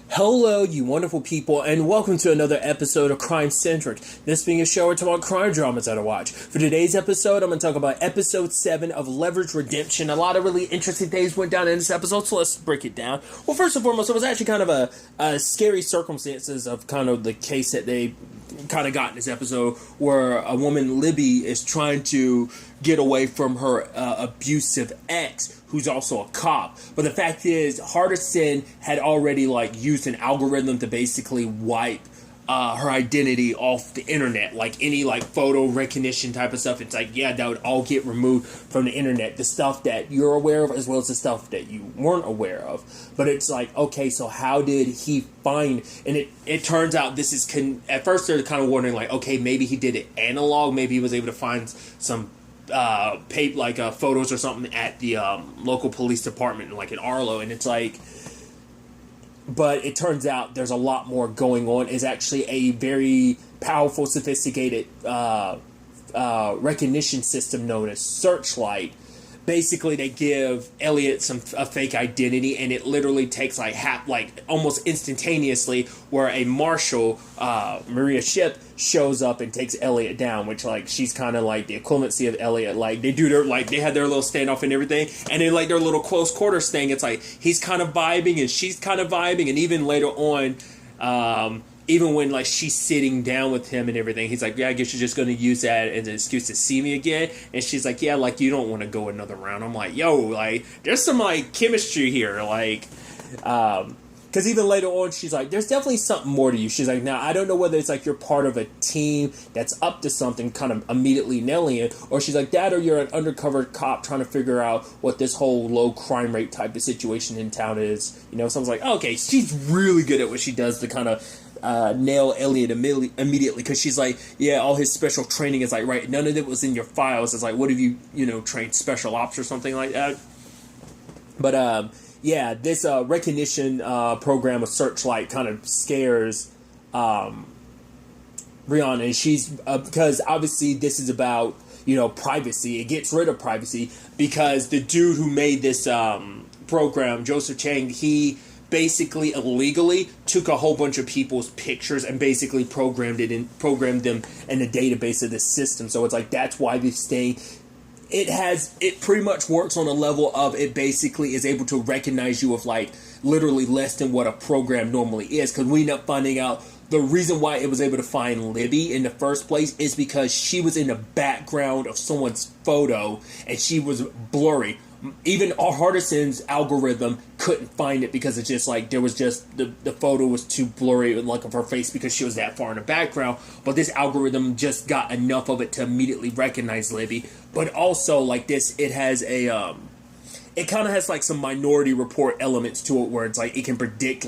Hello, you wonderful people, and welcome to another episode of Centric. This being a show where I talk about crime dramas that I watch. For today's episode, I'm going to talk about episode 7 of Leverage Redemption. A lot of really interesting things went down in this episode, so let's break it down. Well, first and foremost, it was actually kind of a scary circumstances of kind of the case that they kind of got in this episode, where a woman, Libby, is trying to get away from her abusive ex, who's also a cop. But the fact is, Hardison had already used an algorithm to basically wipe her identity off the internet. Like any photo recognition type of stuff, it's that would all get removed from the internet. The stuff that you're aware of as well as the stuff that you weren't aware of. But it's okay, so how did he find? And it turns out this is at first they're kind of wondering okay, maybe he did it analog, maybe he was able to find some photos or something at the local police department in Arlo, and it's but it turns out there's a lot more going on. It's actually a very powerful, sophisticated recognition system known as Searchlight. Basically, they give Elliot a fake identity, and it literally takes almost instantaneously, where a marshal, Maria Shipp, shows up and takes Elliot down, which she's kind of the equivalency of Elliot. They do they had their little standoff and everything, and then their little close quarters thing. It's he's kind of vibing and she's kind of vibing, and even later on, even when she's sitting down with him and everything, he's yeah, I guess you're just going to use that as an excuse to see me again. And she's yeah, you don't want to go another round. I'm yo, there's some chemistry here, because even later on, she's there's definitely something more to you. She's now I don't know whether it's you're part of a team that's up to something, kind of immediately nailing it, or she's that, or you're an undercover cop trying to figure out what this whole low crime rate type of situation in town is. So I was okay, she's really good at what she does to kind of nail Elliot immediately, because she's yeah, all his special training is right, none of it was in your files. It's what have you trained special ops or something like that? But yeah, this recognition program of Searchlight kind of scares Brianna, and she's because obviously this is about privacy. It gets rid of privacy because the dude who made this program, Joseph Chang, he basically illegally took a whole bunch of people's pictures and basically programmed them in the database of the system. So it's that's why this thing, it pretty much works on a level of, it basically is able to recognize you of literally less than what a program normally is. Because we end up finding out the reason why it was able to find Libby in the first place is because she was in the background of someone's photo and she was blurry. Even Hardison's algorithm couldn't find it because it's just there was just the photo was too blurry of her face because she was that far in the background. But this algorithm just got enough of it to immediately recognize Libby. But also this, it has a it kind of has some Minority Report elements to it, where it's it can predict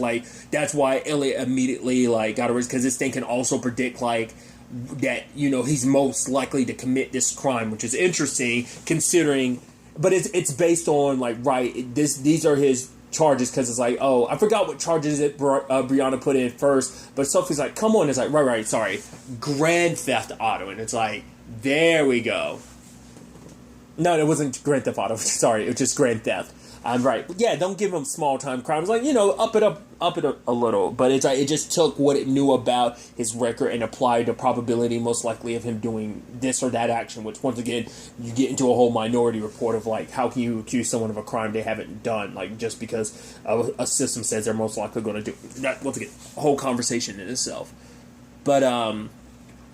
that's why Elliot immediately got arrested, because this thing can also predict that he's most likely to commit this crime, which is interesting considering. But it's based on these are his charges, because it's oh, I forgot what charges Brianna put in first, but Sophie's come on, it's right, sorry, Grand Theft Auto, and it's there we go. No, it wasn't Grand Theft Auto, sorry, it was just Grand Theft. I'm right. Yeah, don't give him small time crimes. Up it a little. But it's it just took what it knew about his record and applied the probability most likely of him doing this or that action. Which once again, you get into a whole Minority Report of how can you accuse someone of a crime they haven't done, just because a system says they're most likely going to do that. Once again, a whole conversation in itself. But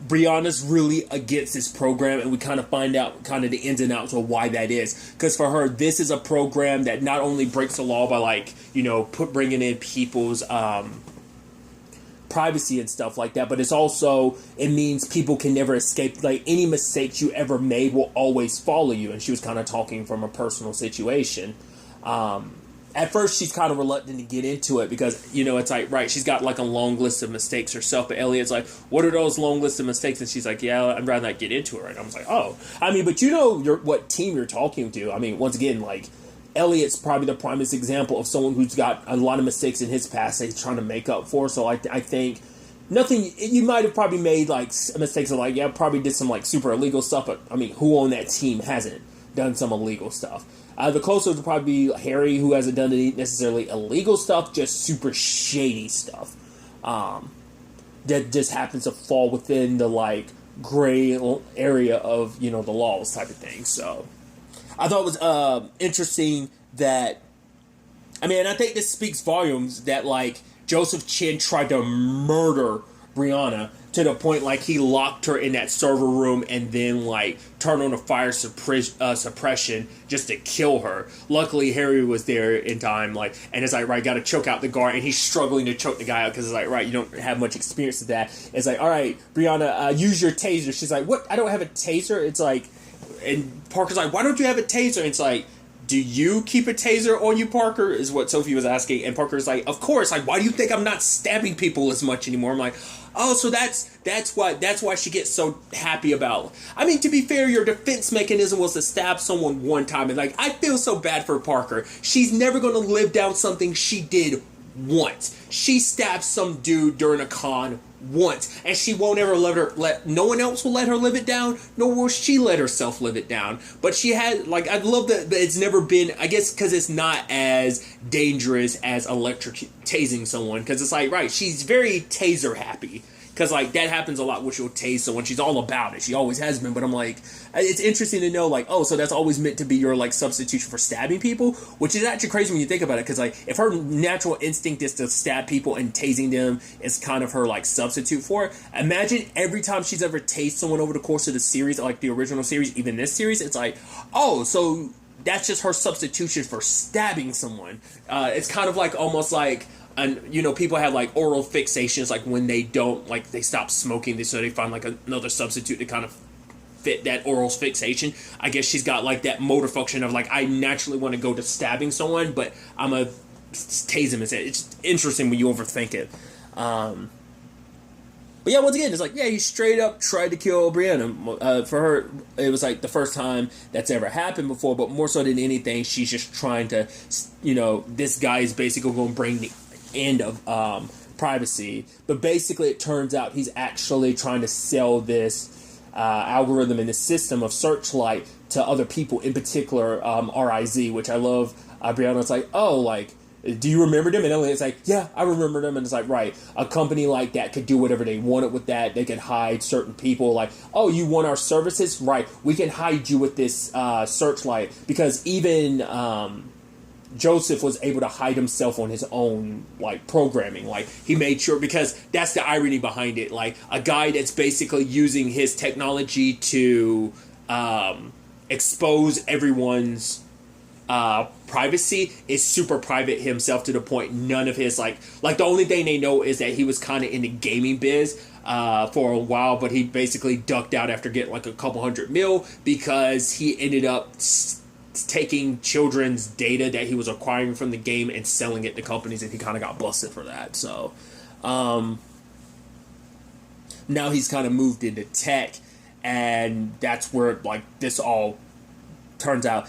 Brianna's really against this program, and we kind of find out kind of the ins and outs of why that is. Because for her, this is a program that not only breaks the law by bringing in people's privacy and stuff like that, but it means people can never escape. Any mistakes you ever made will always follow you. And she was kind of talking from a personal situation. At first, she's kind of reluctant to get into it because, it's right, she's got a long list of mistakes herself. But Elliot's what are those long list of mistakes? And she's yeah, I'd rather not get into it. Right? I was oh. I mean, but what team you're talking to. I mean, once again, Elliot's probably the primest example of someone who's got a lot of mistakes in his past that he's trying to make up for. So I think nothing, you might have probably made mistakes of yeah, probably did some super illegal stuff. But I mean, who on that team hasn't done some illegal stuff? The closest would probably be Harry, who hasn't done any necessarily illegal stuff, just super shady stuff. That just happens to fall within the, like, gray area of, the laws type of thing. So I thought it was interesting that, I think this speaks volumes that, like, Joseph Chin tried to murder Brianna to the point, like, he locked her in that server room and then, like, turned on a fire suppression just to kill her. Luckily, Harry was there in time, like, and it's like, right, got to choke out the guard, and he's struggling to choke the guy out because it's like, right, you don't have much experience with that. It's like, all right, Brianna, use your taser. She's like, what? I don't have a taser? It's like, and Parker's like, why don't you have a taser? And it's like, do you keep a taser on you, Parker? Is what Sophie was asking. And Parker's like, of course. Like, why do you think I'm not stabbing people as much anymore? I'm like, oh, so that's why she gets so happy about. I mean, to be fair, your defense mechanism was to stab someone one time. And, like, I feel so bad for Parker. She's never going to live down something she did once. She stabbed some dude during a con once, and she won't ever let no one else will let her live it down, nor will she let herself live it down. But she had, like, I love that it's never been, I guess because it's not as dangerous as electric tasing someone, because it's like, right, she's very taser happy. Because, like, that happens a lot when she'll tase someone. She's all about it. She always has been. But I'm like, it's interesting to know, like, oh, so that's always meant to be your, like, substitution for stabbing people? Which is actually crazy when you think about it. Because, like, if her natural instinct is to stab people and tasing them is kind of her, like, substitute for it, imagine every time she's ever tased someone over the course of the series, like the original series, even this series, it's like, oh, so that's just her substitution for stabbing someone. It's kind of like, almost like, and, people have, like, oral fixations, like, when they don't, like, they stop smoking, so they find, like, another substitute to kind of fit that oral fixation. I guess she's got, like, that motor function of, like, I naturally want to go to stabbing someone, but I'm going to tase him instead. It's interesting when you overthink it. But yeah, once again, it's like, yeah, he straight up tried to kill Brianna. For her, it was like the first time that's ever happened before, but more so than anything, she's just trying to, this guy is basically going to bring the end of privacy. But basically, it turns out he's actually trying to sell this algorithm and this system of Searchlight to other people, in particular RIZ, which I love. Brianna's like, oh, like, do you remember them? And Elliot's like, yeah, I remember them. And it's like, right, a company like that could do whatever they wanted with that. They could hide certain people. Like, oh, you want our services? Right, we can hide you with this Searchlight. Because even Joseph was able to hide himself on his own, like, programming. Like, he made sure, because that's the irony behind it. Like, a guy that's basically using his technology to expose everyone's privacy is super private himself, to the point none of his, like the only thing they know is that he was kind of in the gaming biz for a while, but he basically ducked out after getting like a couple $100 million because he ended up taking children's data that he was acquiring from the game and selling it to companies, and he kind of got busted for that. So now he's kind of moved into tech, and that's where, like, this all turns out.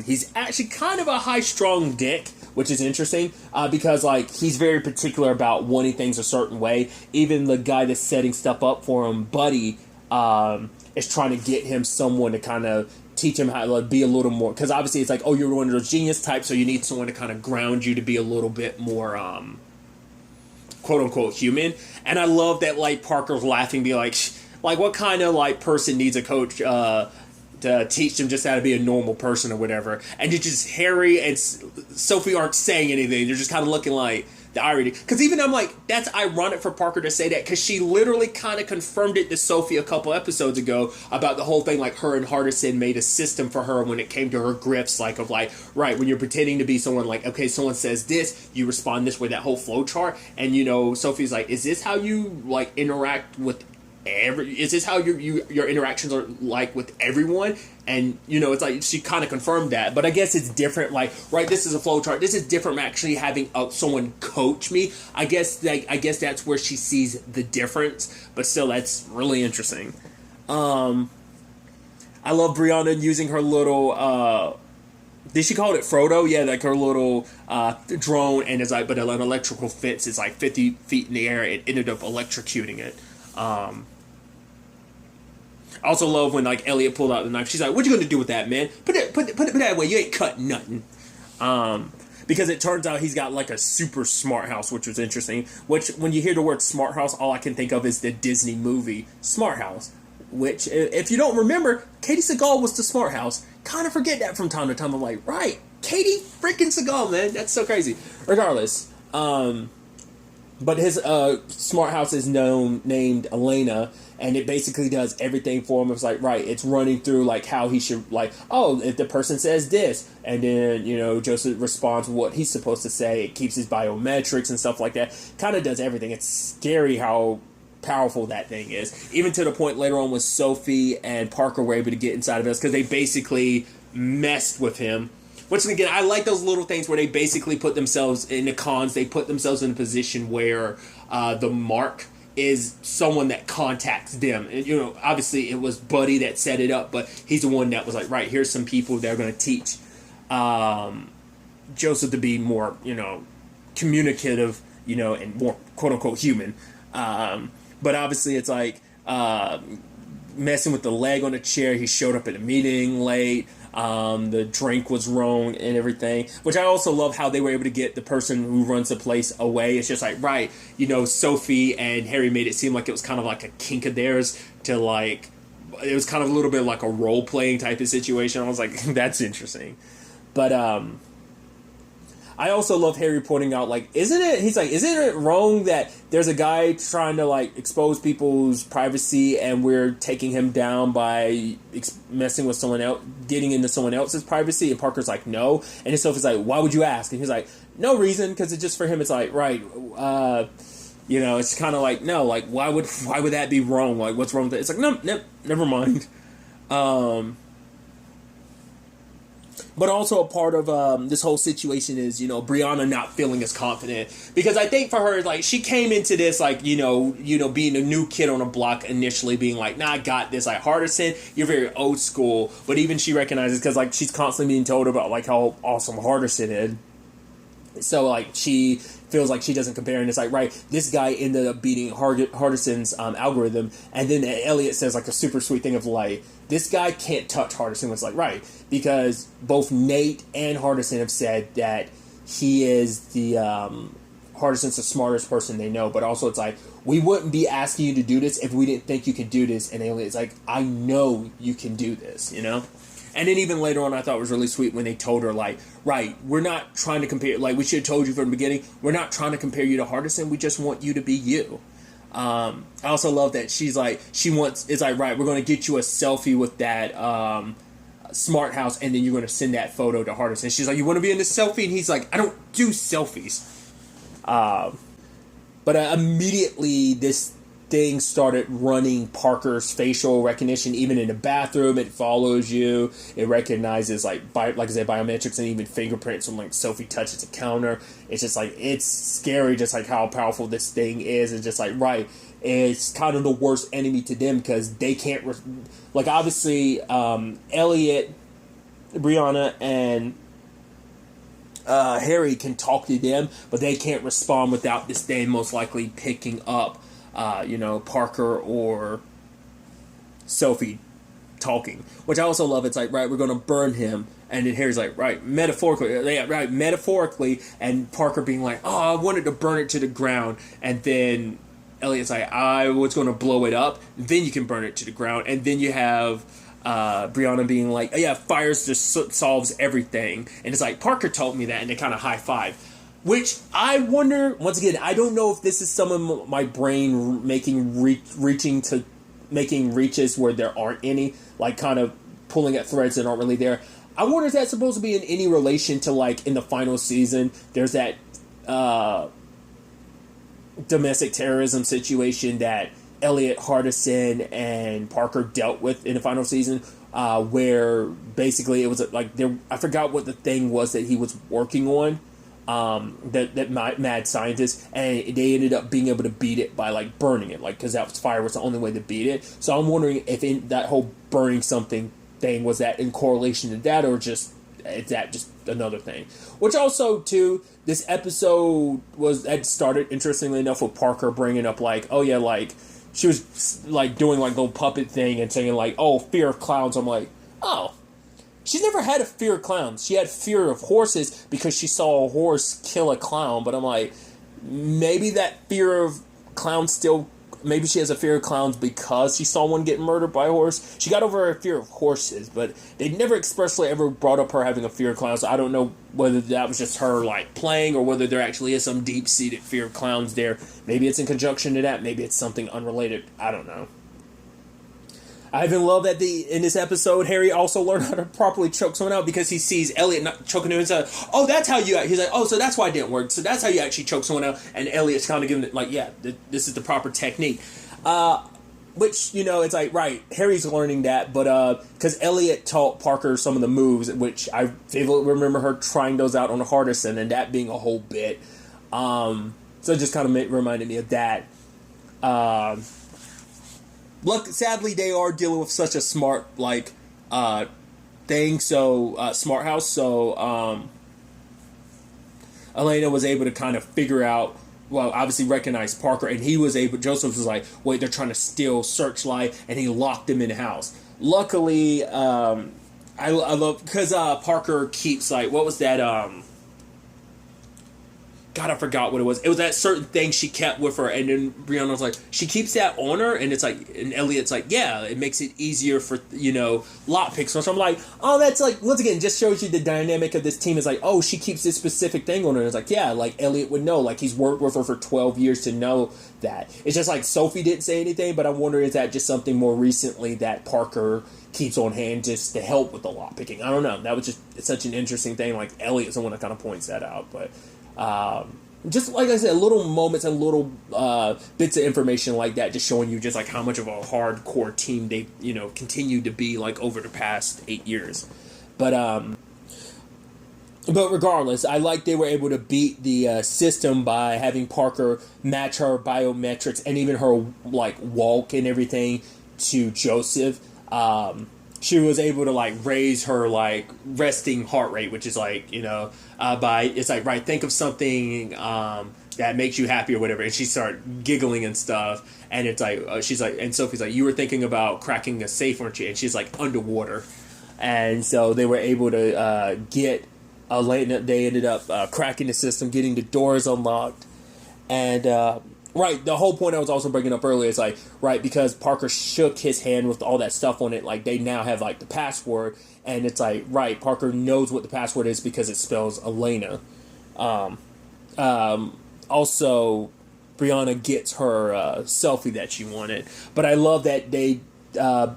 He's actually kind of a high-strung dick, which is interesting, because, like, he's very particular about wanting things a certain way. Even the guy that's setting stuff up for him, Buddy, is trying to get him someone to kind of teach him how to, like, be a little more, because obviously it's like, oh, you're one of those genius types, so you need someone to kind of ground you to be a little bit more quote-unquote human. And I love that, like, Parker's laughing, be like, what kind of, like, person needs a coach to teach them just how to be a normal person or whatever? And it's just Harry and Sophie aren't saying anything. They're just kind of looking like the irony. Because even I'm like, that's ironic for Parker to say that, because she literally kind of confirmed it to Sophie a couple episodes ago about the whole thing, like, her and Hardison made a system for her when it came to her grifts, like, of, like, right, when you're pretending to be someone, like, okay, someone says this, you respond this way, that whole flow chart. And, Sophie's like, is this how you, like, interact with is this how your interactions are like with everyone? And it's like she kind of confirmed that, but I guess it's different. Like, right, this is a flow chart. This is different from actually having someone coach me. I guess that's where she sees the difference. But still, that's really interesting. I love Brianna using her little. Did she call it Frodo? Yeah, like her little drone, and it's like, but an electrical fence is like 50 feet in the air. It ended up electrocuting it. I also love when like Elliot pulled out the knife. She's like, "What you gonna do with that, man? Put it that way. You ain't cut nothing." Because it turns out he's got like a super smart house, which was interesting. Which, when you hear the word smart house, all I can think of is the Disney movie Smart House. Which, if you don't remember, Katie Seagal was the smart house. Kind of forget that from time to time. I'm like, right, Katie freaking Seagal, man. That's so crazy. Regardless, but his smart house is named Elena, and it basically does everything for him. It's like, right, it's running through like how he should, like, oh, if the person says this, and then, you know, Joseph responds what he's supposed to say. It keeps his biometrics and stuff like that. Kind of does everything. It's scary how powerful that thing is. Even to the point later on when Sophie and Parker were able to get inside of us, because they basically messed with him. Which, again, I like those little things where they basically put themselves in the cons. They put themselves in a position where the mark is someone that contacts them. And, you know, obviously it was Buddy that set it up, but he's the one that was like, right, here's some people that are going to teach Joseph to be more, you know, communicative, you know, and more quote-unquote human. But obviously it's like messing with the leg on the chair. He showed up at a meeting late. The drink was wrong and everything, which I also love how they were able to get the person who runs the place away. It's just like, right, you know, Sophie and Harry made it seem like it was kind of like a kink of theirs to like, it was kind of a little bit like a role-playing type of situation. I was like, that's interesting. But, I also love Harry pointing out, like, isn't it wrong that there's a guy trying to, like, expose people's privacy and we're taking him down by messing with someone else, getting into someone else's privacy? And Parker's like, no. And his Sophie's like, why would you ask? And he's like, no reason, because it's just for him. It's like, right, you know, it's kind of like, no, like, why would that be wrong? Like, what's wrong with it? It's like, no, never mind. But also a part of this whole situation is, you know, Brianna not feeling as confident. Because I think for her, like, she came into this, like, you know, being a new kid on a block initially, being like, nah, I got this. Like, Hardison, you're very old school. But even she recognizes, because, like, she's constantly being told about, like, how awesome Hardison is. So, like, she feels like she doesn't compare. And it's like, right, this guy ended up beating Hardison's algorithm. And then Elliot says, like, a super sweet thing of, like, this guy can't touch Hardison. It's like, right, because both Nate and Hardison have said that he is the Hardison's the smartest person they know. But also it's like, we wouldn't be asking you to do this if we didn't think you could do this. And Elliot's like, I know you can do this, you know? And then even later on, I thought it was really sweet when they told her, like, right, we're not trying to compare, like, we should have told you from the beginning, we're not trying to compare you to Hardison, we just want you to be you. I also love that she's like, it's like, right, we're going to get you a selfie with that smart house, and then you're going to send that photo to Hardison. She's like, you want to be in this selfie? And he's like, I don't do selfies. But I this thing started running Parker's facial recognition, even in the bathroom. It follows you. It recognizes, like I said, biometrics and even fingerprints when, like, Sophie touches a counter. It's just like, it's scary, just like how powerful this thing is. It's just like, right, it's kind of the worst enemy to them because they can't, like, obviously, Elliot, Brianna, and Harry can talk to them, but they can't respond without this thing most likely picking up you know, Parker or Sophie talking. Which I also love. It's like, right, we're going to burn him. And then Harry's like, right, metaphorically. And Parker being like, oh, I wanted to burn it to the ground. And then Elliot's like, I was going to blow it up. Then you can burn it to the ground. And then you have Brianna being like, oh, yeah, fire just solves everything. And it's like, Parker told me that. And they kind of high five. Which I wonder, once again, I don't know if this is some of my brain making reaches where there aren't any, like kind of pulling at threads that aren't really there. I wonder if that's supposed to be in any relation to, like, in the final season, there's that domestic terrorism situation that Elliot, Hardison, and Parker dealt with in the final season, where basically it was like, I forgot what the thing was that he was working on. That mad scientist, and they ended up being able to beat it by, like, burning it, like, because fire was the only way to beat it. So I'm wondering if in that whole burning something thing, was that in correlation to that, or is that just another thing? Which also, too, this episode that started, interestingly enough, with Parker bringing up, like, oh yeah, like, she was like doing like little puppet thing and saying like, "Oh, fear of clowns." I'm like, oh, she's never had a fear of clowns. She had fear of horses because she saw a horse kill a clown. But I'm like, maybe that fear of clowns still. Maybe she has a fear of clowns because she saw one get murdered by a horse. She got over her fear of horses, but they never expressly ever brought up her having a fear of clowns. So I don't know whether that was just her like playing or whether there actually is some deep-seated fear of clowns there. Maybe it's in conjunction to that. Maybe it's something unrelated. I don't know. I even love that in this episode, Harry also learned how to properly choke someone out because he sees Elliot not choking him inside. Oh, that's how you... He's like, oh, so that's why it didn't work. So that's how you actually choke someone out. And Elliot's kind of giving it, like, yeah, this is the proper technique. Which, you know, it's like, right, Harry's learning that, but, because Elliot taught Parker some of the moves, which I vividly remember her trying those out on Hardison, and that being a whole bit. So it just kind of reminded me of that. Look, sadly, they are dealing with such a smart, like, thing, so, smart house, so, Elena was able to kind of figure out, well, obviously recognize Parker, and Joseph was like, wait, they're trying to steal Searchlight, and he locked him in the house. Luckily, I love, because, Parker keeps, like, what was that, God, I forgot what it was. It was that certain thing she kept with her, and then Brianna was like, she keeps that on her, and it's like, and Elliot's like, yeah, it makes it easier for, you know, lockpicks. So I'm like, oh, that's like, once again, just shows you the dynamic of this team. Is like, oh, she keeps this specific thing on her. And it's like, yeah, like Elliot would know, like he's worked with her for 12 years to know that. It's just like Sophie didn't say anything, but I wonder, is that just something more recently that Parker keeps on hand just to help with the lockpicking? I don't know. That was just such an interesting thing. Like Elliot's the one that kind of points that out, but. Just like I said, little moments and little bits of information like that, just showing you just like how much of a hardcore team they, you know, continue to be like over the past 8 years. But regardless, I like they were able to beat the system by having Parker match her biometrics and even her like walk and everything to Joseph. She was able to like raise her like resting heart rate, which is like, you know, it's like, right, think of something that makes you happy or whatever, and she started giggling and stuff, and it's like she's like, and Sophie's like, you were thinking about cracking a safe, weren't you? And she's like, underwater. And so they were able to get Elena. They ended up cracking the system, getting the doors unlocked, and right, the whole point I was also bringing up earlier is like, right, because Parker shook his hand with all that stuff on it, like they now have like the password, and it's like, right, Parker knows what the password is because it spells Elena. Also, Brianna gets her selfie that she wanted, but I love that they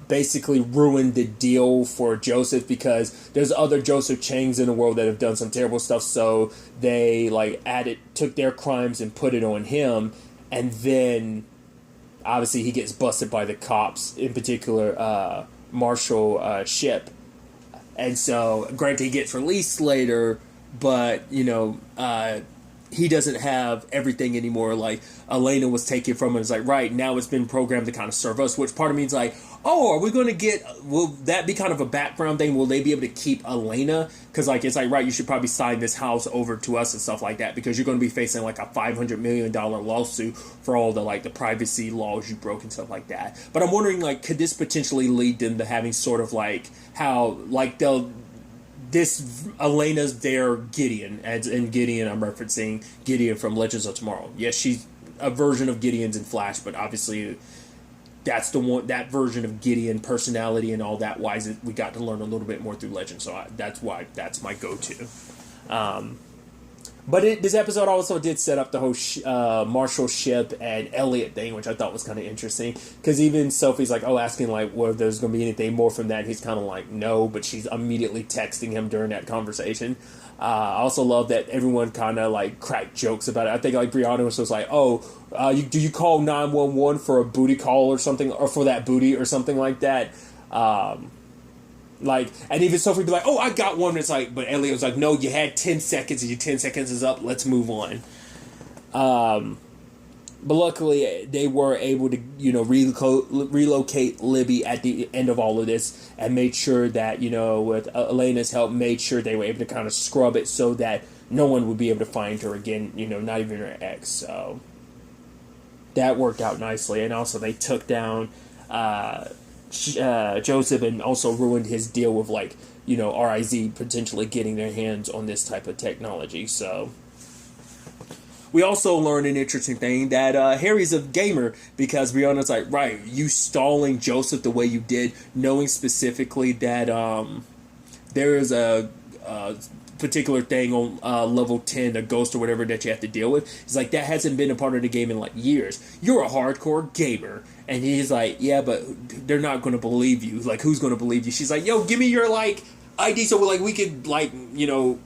basically ruined the deal for Joseph because there's other Joseph Changs in the world that have done some terrible stuff, so they like took their crimes and put it on him. And then, obviously, he gets busted by the cops, in particular, Marshall Ship. And so, granted, he gets released later, but, you know, he doesn't have everything anymore. Like, Elena was taken from him. It's like, right, now it's been programmed to kind of serve us, which part of me is like, oh, are we going to will that be kind of a background thing? Will they be able to keep Elena? Because, like, it's like, right, you should probably sign this house over to us and stuff like that, because you're going to be facing, like, a $500 million lawsuit for all the, like, the privacy laws you broke and stuff like that. But I'm wondering, like, could this potentially lead them to having sort of, like, how, like, Elena's their Gideon, and Gideon, I'm referencing Gideon from Legends of Tomorrow. Yes, she's a version of Gideon's in Flash, but obviously that's that version of Gideon personality and all that wise, we got to learn a little bit more through Legends, so that's my go-to. But this episode also did set up the whole Marshall Ship and Elliot thing, which I thought was kind of interesting. Because even Sophie's like, asking like, whether there's going to be anything more from that. And he's kind of like, no, but she's immediately texting him during that conversation. I also love that everyone kind of like cracked jokes about it. I think like Brianna was just like, do you call 911 for a booty call or something, or for that booty or something like that? Like, and even Sophie would be like, I got one. And it's like, but Elliot was like, no, you had 10 seconds and your 10 seconds is up. Let's move on. But luckily they were able to, you know, relocate Libby at the end of all of this, and made sure that, you know, with Elena's help, made sure they were able to kind of scrub it so that no one would be able to find her again, you know, not even her ex. So that worked out nicely. And also they took down Joseph and also ruined his deal with like, you know, RIZ potentially getting their hands on this type of technology. So we also learned an interesting thing that Harry's a gamer, because Brianna's like, right, you stalling Joseph the way you did, knowing specifically that there is a particular thing on level 10, a ghost or whatever that you have to deal with. He's like, that hasn't been a part of the game in like years. You're a hardcore gamer. And he's like, yeah, but they're not going to believe you. Like, who's going to believe you? She's like, yo, give me your like ID so like we could like, you know,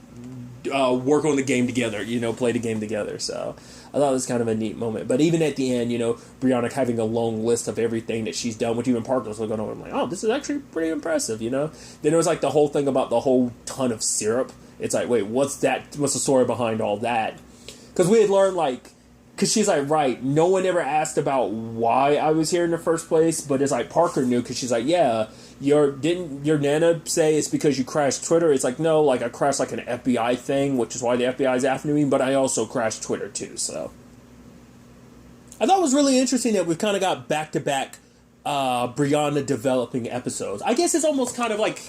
work on the game together, you know, play the game together. So I thought it was kind of a neat moment. But even at the end, you know, Brianna having a long list of everything that she's done, which even Parker was looking over, I'm like, oh, this is actually pretty impressive, you know? Then there was like the whole thing about the whole ton of syrup. It's like, wait, what's that? What's the story behind all that? Because we had learned, like, because she's like, right, no one ever asked about why I was here in the first place, but it's like Parker knew, because she's like, yeah, didn't your Nana say it's because you crashed Twitter? It's like, no, like I crashed like an FBI thing, which is why the FBI is after me, but I also crashed Twitter too. So I thought it was really interesting that we've kind of got back-to-back Brianna developing episodes. I guess it's almost kind of like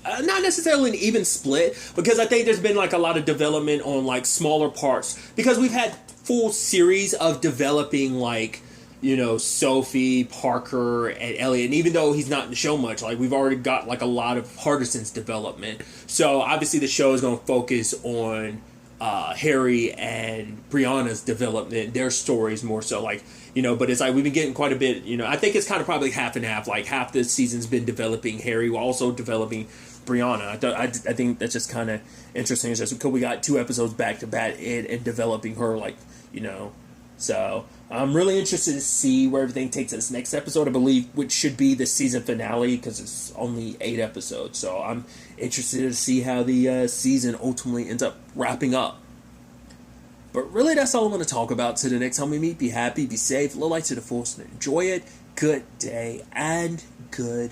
not necessarily an even split, because I think there's been like a lot of development on like smaller parts, because we've had full series of developing like, you know, Sophie, Parker, and Elliot. And even though he's not in the show much, like we've already got like a lot of Hardison's development. So obviously the show is going to focus on Harry and Brianna's development, their stories more so, like, you know, but it's like we've been getting quite a bit, you know, I think it's kind of probably half and half, like half the season's been developing Harry while also developing Brianna. I think that's just kind of interesting. It's just because we got 2 episodes back to back and developing her, like, you know, so I'm really interested to see where everything takes us next episode, I believe, which should be the season finale, because it's only 8 episodes. So I'm interested to see how the season ultimately ends up wrapping up. But really, that's all I'm going to talk about. To the next time we meet, be happy, be safe, live life to the fullest, and enjoy it. Good day, and good